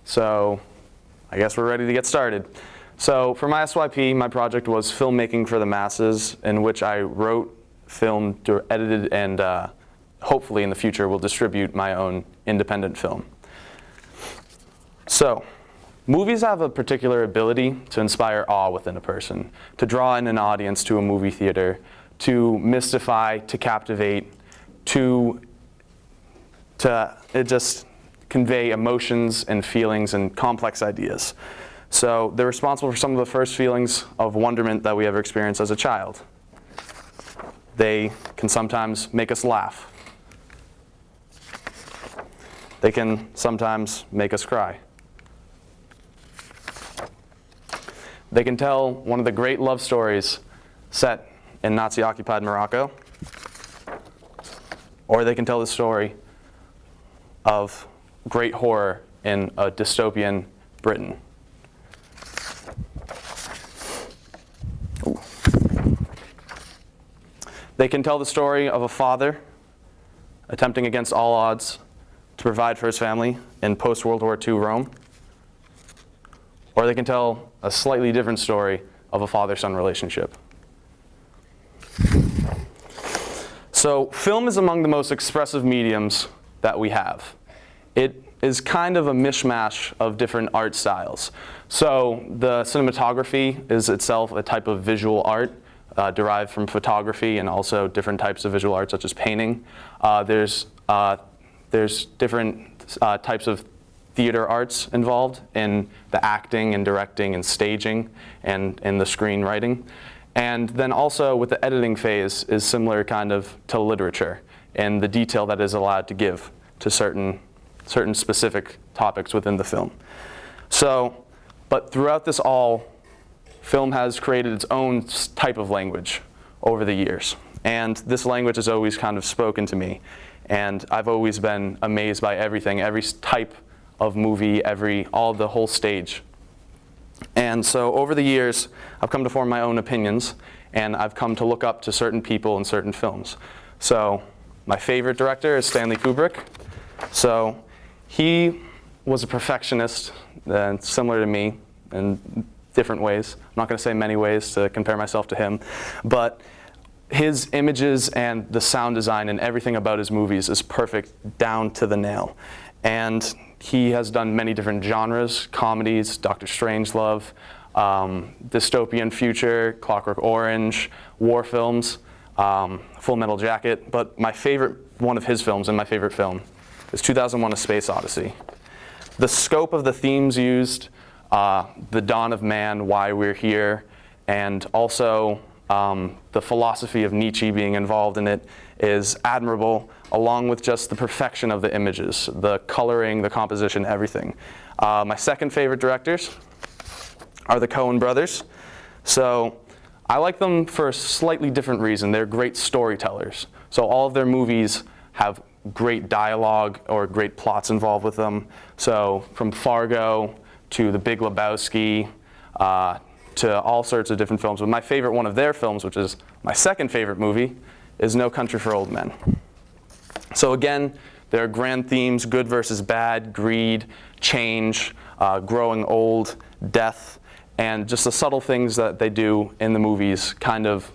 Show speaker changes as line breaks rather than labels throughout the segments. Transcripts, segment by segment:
So I guess we're ready to get started. So for my SYP, my project was Filmmaking for the Masses, in which I wrote, filmed, edited, and hopefully in the future will distribute my own independent film. So movies have a particular ability to inspire awe within a person, to draw in an audience to a movie theater, to mystify, to captivate, to just convey emotions and feelings and complex ideas. So they're responsible for some of the first feelings of wonderment that we ever experienced as a child. They can sometimes make us laugh. They can sometimes make us cry. They can tell one of the great love stories set in Nazi-occupied Morocco, or they can tell the story of great horror in a dystopian Britain. Ooh. They can tell the story of a father attempting against all odds to provide for his family in post-World War II Rome. Or they can tell a slightly different story of a father-son relationship. So film is among the most expressive mediums that we have. It is kind of a mishmash of different art styles. So the cinematography is itself a type of visual art derived from photography and also different types of visual art such as painting. There's different types of theater arts involved in the acting and directing and staging and in the screenwriting. And then also with the editing phase is similar kind of to literature and the detail that is allowed to give to certain specific topics within the film. So, but throughout this all, film has created its own type of language over the years. And this language has always kind of spoken to me. And I've always been amazed by everything, every type of movie, the whole stage. And so over the years, I've come to form my own opinions, and I've come to look up to certain people in certain films. So my favorite director is Stanley Kubrick. So he was a perfectionist, similar to me in different ways. I'm not going to say many ways to compare myself to him, but his images and the sound design and everything about his movies is perfect down to the nail. And he has done many different genres, comedies, Dr. Strangelove, dystopian future, Clockwork Orange, war films, Full Metal Jacket. But my favorite one of his films and my favorite film is 2001: A Space Odyssey. The scope of the themes used, the dawn of man, why we're here, and also the philosophy of Nietzsche being involved in it is admirable, along with just the perfection of the images, the coloring, the composition, everything. My second favorite directors are the Coen Brothers. So I like them for a slightly different reason. They're great storytellers. So all of their movies have great dialogue or great plots involved with them. So from Fargo to The Big Lebowski, to all sorts of different films. But my favorite one of their films, which is my second favorite movie, is No Country for Old Men. So again, there are grand themes: good versus bad, greed, change, growing old, death, and just the subtle things that they do in the movies kind of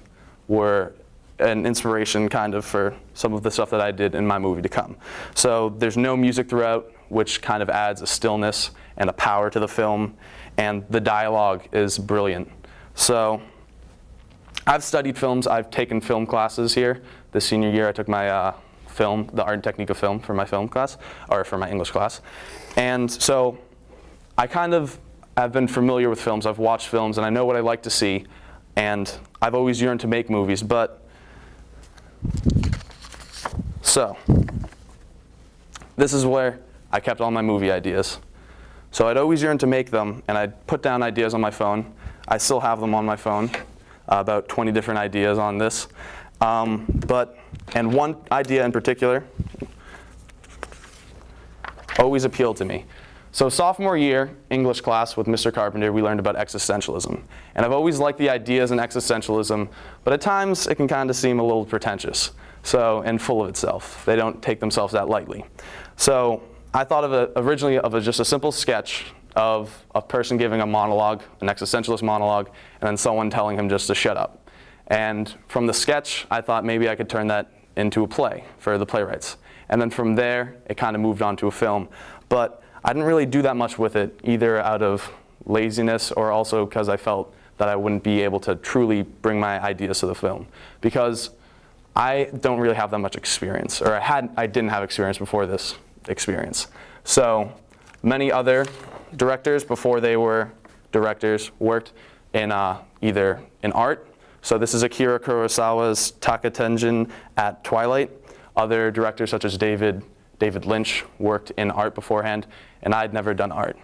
were an inspiration kind of for some of the stuff that I did in my movie to come. So there's no music throughout, which kind of adds a stillness and a power to the film, and the dialogue is brilliant. So I've studied films. I've taken film classes here. This senior year I took my the art and technique of film for my film class, or for my English class. And so I've been familiar with films. I've watched films and I know what I like to see, and I've always yearned to make movies. So this is where I kept all my movie ideas. So I'd always yearned to make them, and I'd put down ideas on my phone. I still have them on my phone, about 20 different ideas on this. And one idea in particular always appealed to me. So sophomore year, English class with Mr. Carpenter, we learned about existentialism. And I've always liked the ideas in existentialism, but at times it can kind of seem a little pretentious and full of itself. They don't take themselves that lightly. So I thought of originally of just a simple sketch of a person giving a monologue, an existentialist monologue, and then someone telling him just to shut up. And from the sketch, I thought maybe I could turn that into a play for the playwrights. And then from there, it kind of moved on to a film. But I didn't really do that much with it, either out of laziness or also because I felt that I wouldn't be able to truly bring my ideas to the film. Because I don't really have that much experience, or I didn't have experience before this experience. So many other directors before they were directors worked in either in art. So this is Akira Kurosawa's Takatenjin at Twilight. Other directors such as David Lynch worked in art beforehand, and I'd never done art.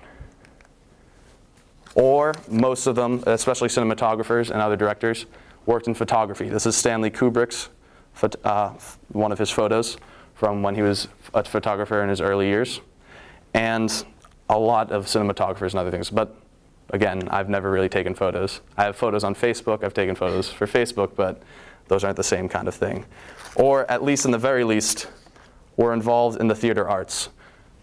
Or most of them, especially cinematographers and other directors, worked in photography. This is Stanley Kubrick's one of his photos from when he was a photographer in his early years, and a lot of cinematographers and other things. But again, I've never really taken photos. I have photos on Facebook. I've taken photos for Facebook, but those aren't the same kind of thing. Or at least in the very least, were involved in the theater arts.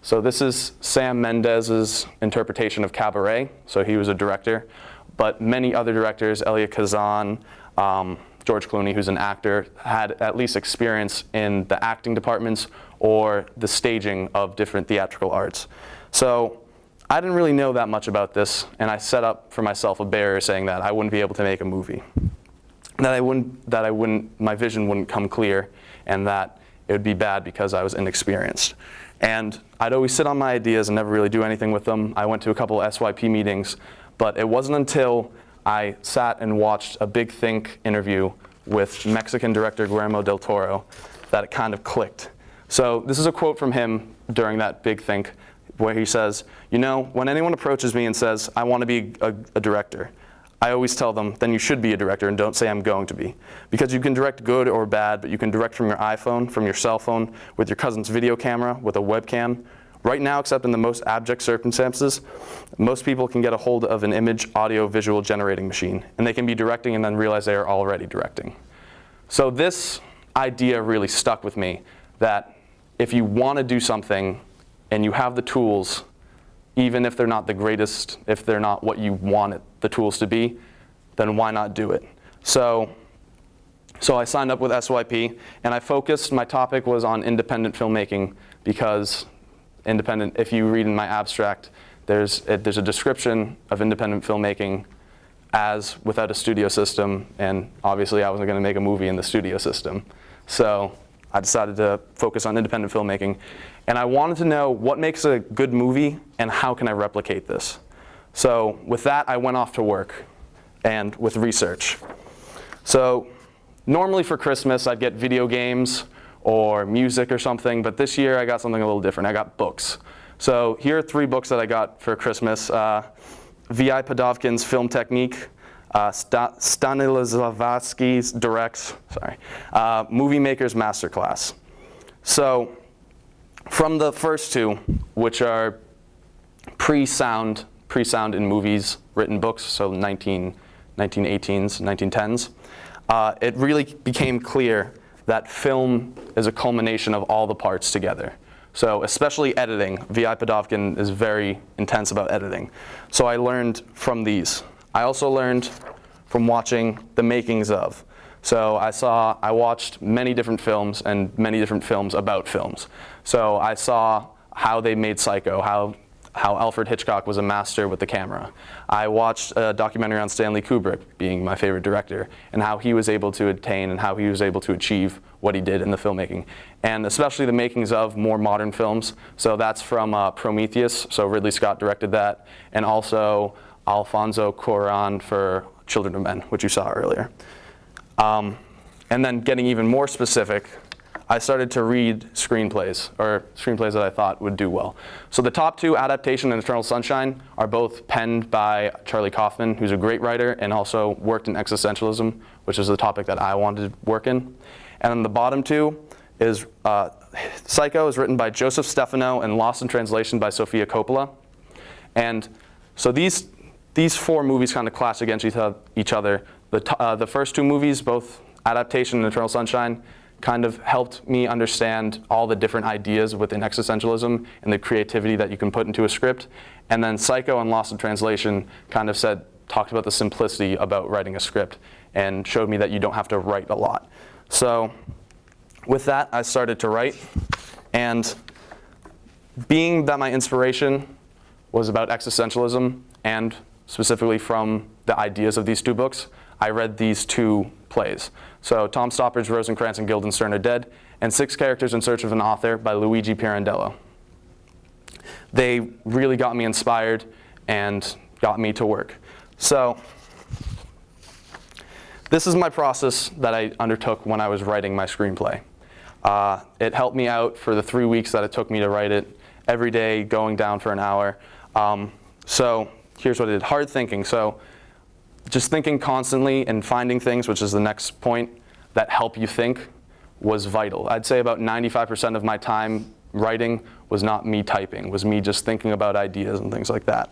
So this is Sam Mendez's interpretation of Cabaret. So he was a director, but many other directors, Elia Kazan, George Clooney, who's an actor, had at least experience in the acting departments or the staging of different theatrical arts. So I didn't really know that much about this, and I set up for myself a barrier saying that I wouldn't be able to make a movie, my vision wouldn't come clear, and that it would be bad because I was inexperienced. And I'd always sit on my ideas and never really do anything with them. I went to a couple of SYP meetings, but it wasn't until I sat and watched a Big Think interview with Mexican director Guillermo del Toro that it kind of clicked. So this is a quote from him during that Big Think, where he says, "You know, when anyone approaches me and says, I want to be a director, I always tell them, then you should be a director and don't say I'm going to be. Because you can direct good or bad, but you can direct from your iPhone, from your cell phone, with your cousin's video camera, with a webcam. Right now, except in the most abject circumstances, most people can get a hold of an image, audio, visual generating machine, and they can be directing and then realize they are already directing." So this idea really stuck with me, that if you want to do something and you have the tools, even if they're not the greatest, if they're not what you want the tools to be, then why not do it? So I signed up with SYP, and I focused, my topic was on independent filmmaking, because independent, if you read in my abstract, there's a description of independent filmmaking as without a studio system, and obviously I wasn't going to make a movie in the studio system. So I decided to focus on independent filmmaking, and I wanted to know what makes a good movie and how can I replicate this. So with that, I went off to work and with research. So normally for Christmas, I'd get video games or music or something, but this year I got something a little different. I got books. So here are 3 books that I got for Christmas. V.I. Padovkin's Film Technique, Stanislavski's Directs, Movie Maker's Masterclass. So from the first 2, which are pre-sound in movies, written books, so 1918s, 1910s, it really became clear that film is a culmination of all the parts together. So especially editing. V.I. Padovkin is very intense about editing. So I learned from these. I also learned from watching the makings of. So I watched many different films and many different films about films. So I saw how they made Psycho, how Alfred Hitchcock was a master with the camera. I watched a documentary on Stanley Kubrick, being my favorite director, and how he was able to attain and how he was able to achieve what he did in the filmmaking. And especially the makings of more modern films. So that's from Prometheus, so Ridley Scott directed that, and also Alfonso Cuarón for Children of Men, which you saw earlier. And then getting even more specific, I started to read screenplays that I thought would do well. So the top 2, Adaptation and Eternal Sunshine, are both penned by Charlie Kaufman, who's a great writer and also worked in Existentialism, which is the topic that I wanted to work in. And then the bottom 2 is Psycho is written by Joseph Stefano and Lost in Translation by Sofia Coppola. And so these 4 movies kind of clash against each other. The first 2 movies, both Adaptation and Eternal Sunshine, kind of helped me understand all the different ideas within existentialism and the creativity that you can put into a script. And then Psycho and Lost in Translation kind of talked about the simplicity about writing a script and showed me that you don't have to write a lot. So with that, I started to write. And being that my inspiration was about existentialism and specifically from the ideas of these two books, I read these two plays. So Tom Stoppard's Rosencrantz and Guildenstern Are Dead, and Six Characters in Search of an Author by Luigi Pirandello. They really got me inspired and got me to work. So this is my process that I undertook when I was writing my screenplay. It helped me out for the 3 weeks that it took me to write it, every day going down for an hour. So here's what I did. Hard thinking. So just thinking constantly and finding things, which is the next point, that help you think was vital. I'd say about 95% of my time writing was not me typing, was me just thinking about ideas and things like that.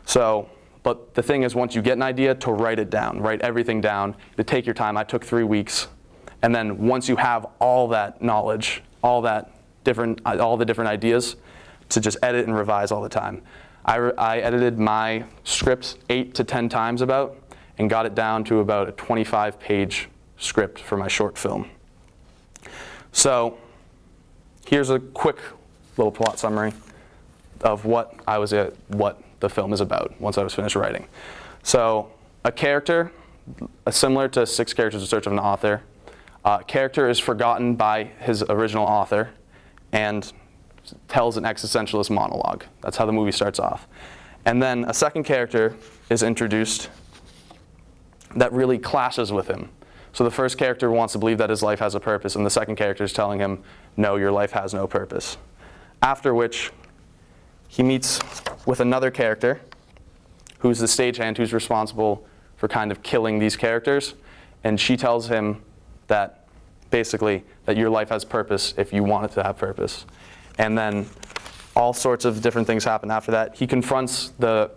So, but the thing is, once you get an idea, to write it down, write everything down, to take your time. I took 3 weeks. And then once you have all that knowledge, all the different ideas, to just edit and revise all the time. I edited my script 8 to 10 times about, and got it down to about a 25-page script for my short film. So here's a quick little plot summary of what the film is about once I was finished writing. So a character, similar to Six Characters in Search of an Author, character is forgotten by his original author and tells an existentialist monologue. That's how the movie starts off. And then a second character is introduced that really clashes with him. So the first character wants to believe that his life has a purpose, and the second character is telling him, no, your life has no purpose. After which, he meets with another character who's the stagehand who's responsible for kind of killing these characters, and she tells him that basically that your life has purpose if you want it to have purpose. And then all sorts of different things happen after that. He confronts the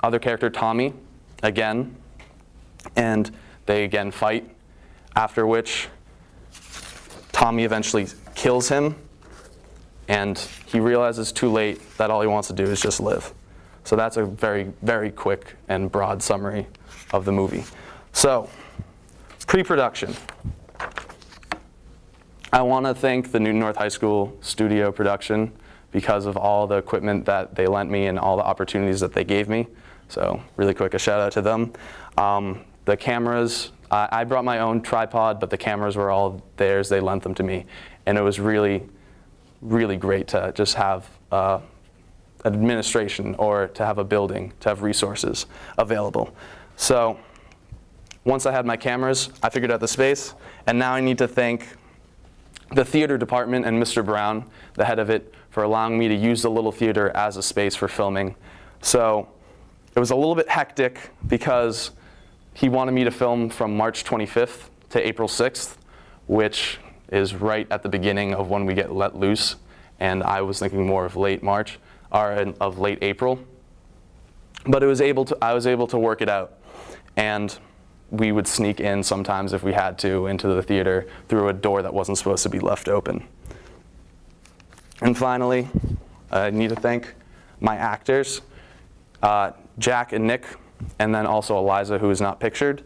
other character, Tommy, again, and they again fight, after which Tommy eventually kills him, and he realizes too late that all he wants to do is just live. So that's a very, very quick and broad summary of the movie. So, pre-production. I want to thank the Newton North High School studio production because of all the equipment that they lent me and all the opportunities that they gave me. So really quick, a shout out to them. The cameras, I brought my own tripod, but the cameras were all theirs. They lent them to me. And it was really, really great to just have administration or to have a building, to have resources available. So once I had my cameras, I figured out the space. And now I need to thank the theater department and Mr. Brown, the head of it, for allowing me to use the little theater as a space for filming. So it was a little bit hectic because he wanted me to film from March 25th to April 6th, which is right at the beginning of when we get let loose. And I was thinking more of late March, or of late April. But I was able to work it out. And we would sneak in sometimes if we had to into the theater through a door that wasn't supposed to be left open. And finally, I need to thank my actors, Jack and Nick, and then also Eliza, who is not pictured.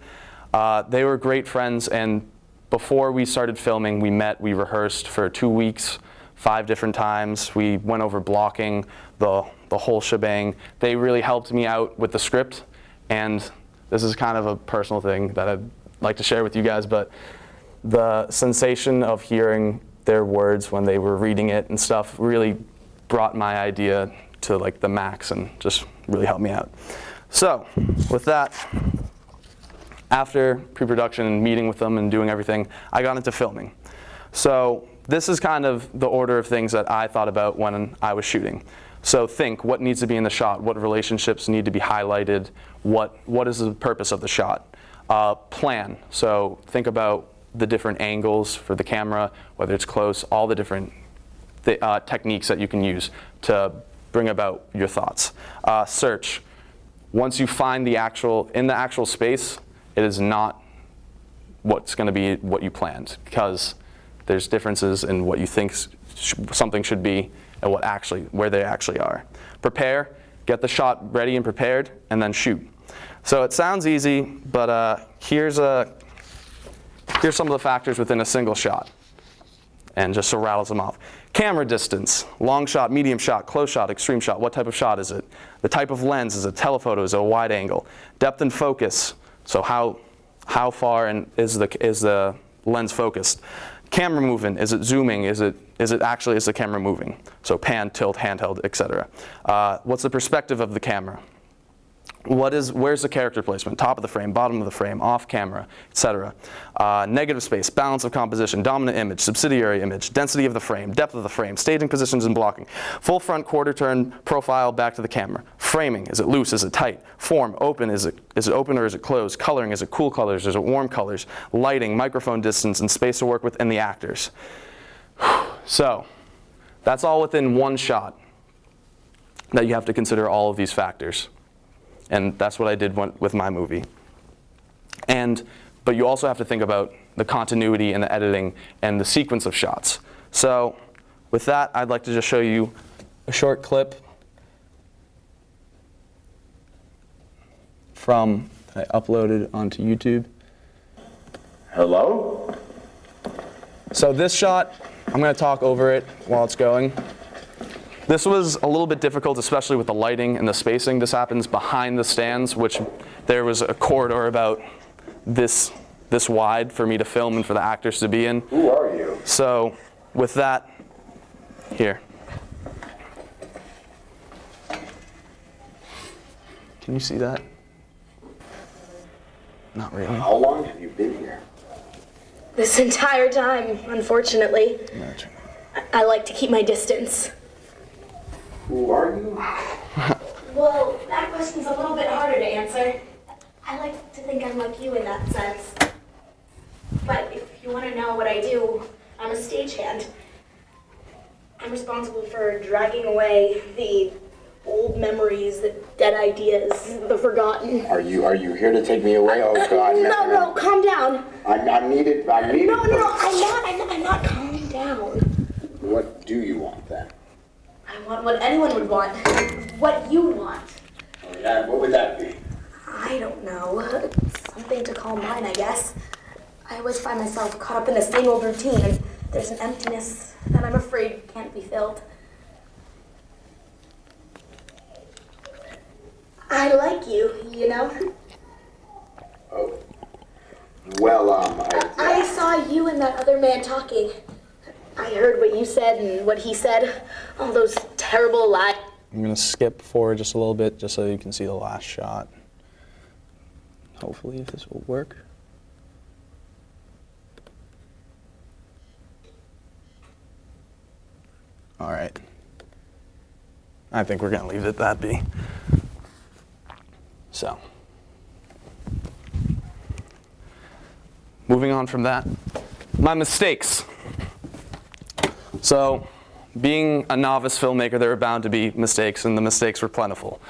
They were great friends, and before we started filming, we met, we rehearsed for 2 weeks, 5 different times. We went over blocking, the whole shebang. They really helped me out with the script, and this is kind of a personal thing that I'd like to share with you guys, but the sensation of hearing their words when they were reading it and stuff really brought my idea to like the max and just really helped me out. So with that, after pre-production and meeting with them and doing everything, I got into filming. So this is kind of the order of things that I thought about when I was shooting. So think, what needs to be in the shot? What relationships need to be highlighted? What is the purpose of the shot? Plan. So think about the different angles for the camera, whether it's close, all the different techniques that you can use to bring about your thoughts. Search. Once you find in the actual space, it is not what's going to be what you planned, because there's differences in what you think something should be and where they actually are. Prepare, get the shot ready and prepared, and then shoot. So it sounds easy, but here's some of the factors within a single shot, and just to rattle them off. Camera distance, long shot, medium shot, close shot, extreme shot. What type of shot is it? The type of lens, is it telephoto, is it a wide angle? Depth and focus, so how far is the lens focused? Camera movement, is it zooming? Is the camera moving? So pan, tilt, handheld, etc. What's the perspective of the camera? Where's the character placement? Top of the frame, bottom of the frame, off camera, etc. Negative space, balance of composition, dominant image, subsidiary image, density of the frame, depth of the frame, staging positions and blocking. Full front quarter turn profile back to the camera. Framing, is it loose, is it tight? Form, open, is it open or is it closed? Coloring, is it cool colors, is it warm colors? Lighting, microphone distance, and space to work with, and the actors. So, that's all within one shot that you have to consider all of these factors. And that's what I did with my movie. But you also have to think about the continuity and the editing and the sequence of shots. So with that, I'd like to just show you a short clip that I uploaded onto YouTube.
Hello?
So this shot, I'm going to talk over it while it's going. This was a little bit difficult, especially with the lighting and the spacing. This happens behind the stands, which there was a corridor about this wide for me to film and for the actors to be in.
Who are you?
So with that, here. Can you see that? Not really.
How long have you been here?
This entire time, unfortunately. I like to keep my distance.
Who are you?
Well, that question's a little bit harder to answer. I like to think I'm like you in that sense. But if you want to know what I do, I'm a stagehand. I'm responsible for dragging away the old memories, the dead ideas, the forgotten.
Are you here to take me away? Oh God!
No, calm down.
I'm needed.
No, I'm not. Calm down.
What do you want then?
I want what anyone would want. What you want.
Oh, yeah, what would that be?
I don't know. Something to call mine, I guess. I always find myself caught up in the same old routine, and there's an emptiness that I'm afraid can't be filled. I like you, you know?
Oh. Well,
I saw you and that other man talking. I heard what you said and what he said. All those terrible lies.
I'm going to skip forward just a little bit just so you can see the last shot. Hopefully this will work. All right. I think we're going to leave it that be. So, moving on from that, my mistakes. So, being a novice filmmaker, there were bound to be mistakes, and the mistakes were plentiful.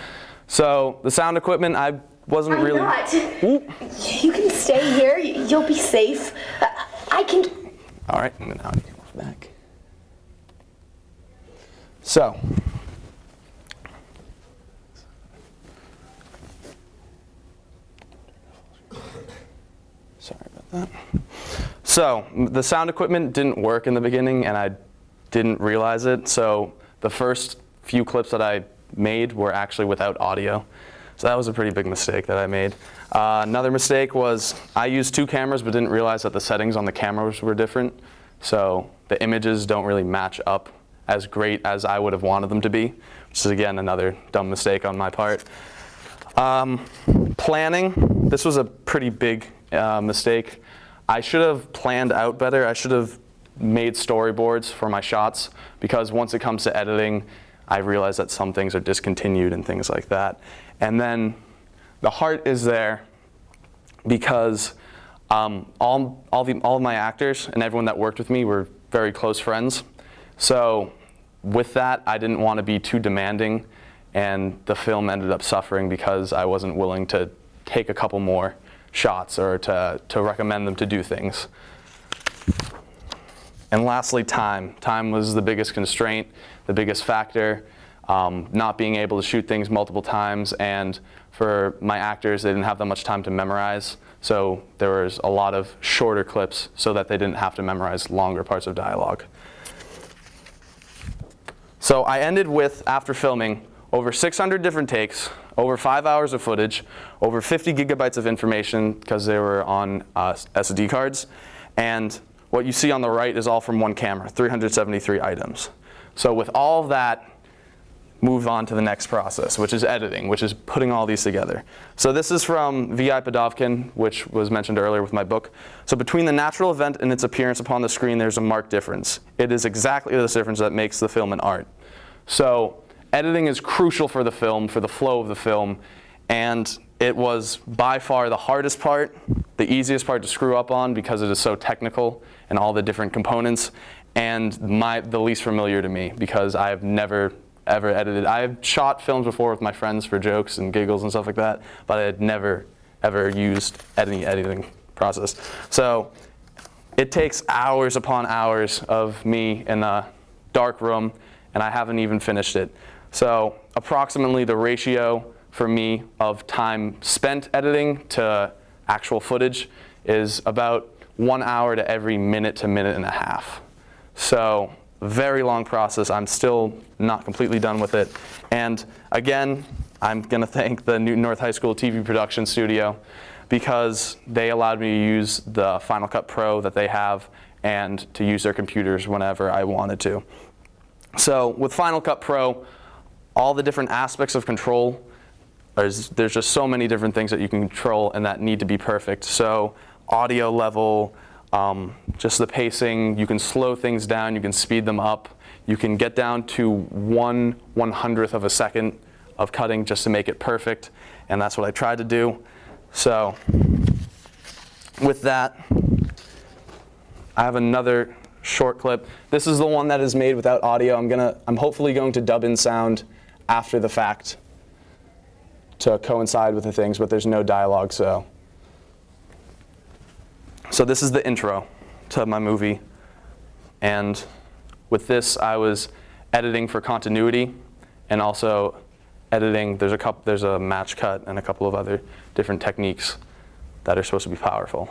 So, the sound equipment, I wasn't really.
I'm not. Ooh. You can stay here. You'll be safe. I can.
All right, and now I can go back. So, sorry about that. So, the sound equipment didn't work in the beginning, and I didn't realize it. So, the first few clips that I made were actually without audio. So that was a pretty big mistake that I made. Another mistake was I used two cameras but didn't realize that the settings on the cameras were different. So the images don't really match up as great as I would have wanted them to be, which is again another dumb mistake on my part. Planning, this was a pretty big mistake. I should have planned out better. I should have made storyboards for my shots, because once it comes to editing, I realized that some things are discontinued and things like that. And then the heart is there because all of my actors and everyone that worked with me were very close friends. So with that, I didn't want to be too demanding, and the film ended up suffering because I wasn't willing to take a couple more shots or to recommend them to do things. And lastly, time. Time was the biggest constraint, the biggest factor. Not being able to shoot things multiple times, and for my actors, they didn't have that much time to memorize. So there was a lot of shorter clips so that they didn't have to memorize longer parts of dialogue. So I ended with, after filming, over 600 different takes, over 5 hours of footage, over 50 gigabytes of information because they were on SD cards. And what you see on the right is all from one camera, 373 items. So with all of that, move on to the next process, which is editing, which is putting all these together. So this is from V.I. Podovkin, which was mentioned earlier with my book. So between the natural event and its appearance upon the screen, there's a marked difference. It is exactly this difference that makes the film an art. So editing is crucial for the film, for the flow of the film, and it was by far the hardest part, the easiest part to screw up on because it is so technical and all the different components, and the least familiar to me because I have never ever edited. I have shot films before with my friends for jokes and giggles and stuff like that, but I had never ever used any editing process. So it takes hours upon hours of me in a dark room, and I haven't even finished it. So approximately the ratio for me of time spent editing to actual footage is about 1 hour to every minute to minute and a half. So very long process. I'm still not completely done with it. And again, I'm going to thank the Newton North High School TV production studio because they allowed me to use the Final Cut Pro that they have and to use their computers whenever I wanted to. So with Final Cut Pro, all the different aspects of control, there's just so many different things that you can control and that need to be perfect. So audio level, just the pacing, you can slow things down, you can speed them up, you can get down to 1/100th of a second of cutting just to make it perfect, and that's what I tried to do. So with that, I have another short clip. This is the one that is made without audio. I'm hopefully going to dub in sound after the fact to coincide with the things, but there's no dialogue, so this is the intro to my movie, and with this I was editing for continuity and also editing. There's a match cut and a couple of other different techniques that are supposed to be powerful.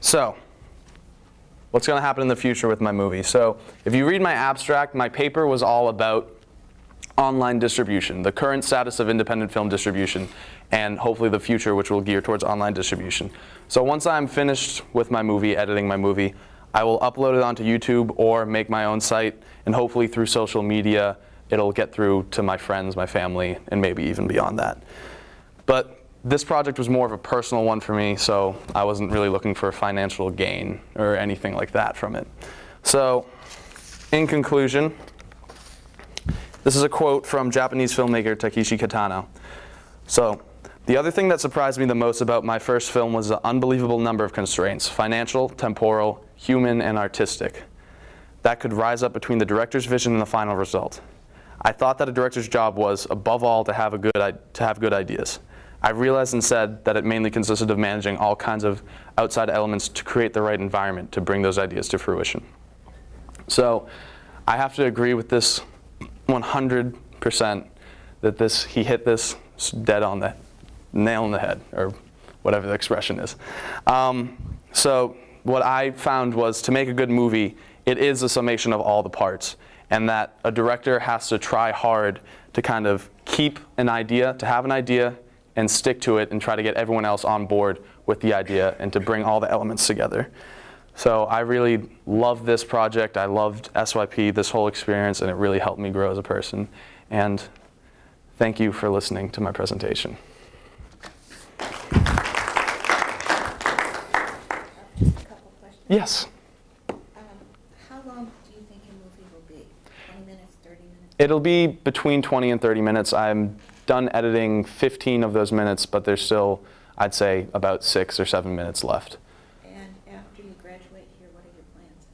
So what's going to happen in the future with my movie? So if you read my abstract, my paper was all about online distribution, the current status of independent film distribution, and hopefully the future, which will gear towards online distribution. So once I'm finished with my movie, editing my movie, I will upload it onto YouTube or make my own site, and hopefully through social media, it'll get through to my friends, my family, and maybe even beyond that. But this project was more of a personal one for me, so I wasn't really looking for financial gain or anything like that from it. So, in conclusion, this is a quote from Japanese filmmaker Takeshi Kitano. So, the other thing that surprised me the most about my first film was the unbelievable number of constraints, financial, temporal, human, and artistic, that could rise up between the director's vision and the final result. I thought that a director's job was, above all, to have good ideas. I realized instead that it mainly consisted of managing all kinds of outside elements to create the right environment to bring those ideas to fruition. So I have to agree with this 100% that he hit this dead on the nail on the head, or whatever the expression is. So what I found was, to make a good movie, it is a summation of all the parts, and that a director has to try hard to kind of keep an idea, to have an idea, and stick to it and try to get everyone else on board with the idea and to bring all the elements together. So I really loved this project. I loved SYP, this whole experience, and it really helped me grow as a person. And thank you for listening to my presentation.
Just a couple questions.
Yes.
How long do you think your movie will be? 20 minutes, 30 minutes?
It'll be between 20 and 30 minutes. I'm done editing 15 of those minutes, but there's still, I'd say, about 6 or 7 minutes left.
And after you graduate here, what are your plans?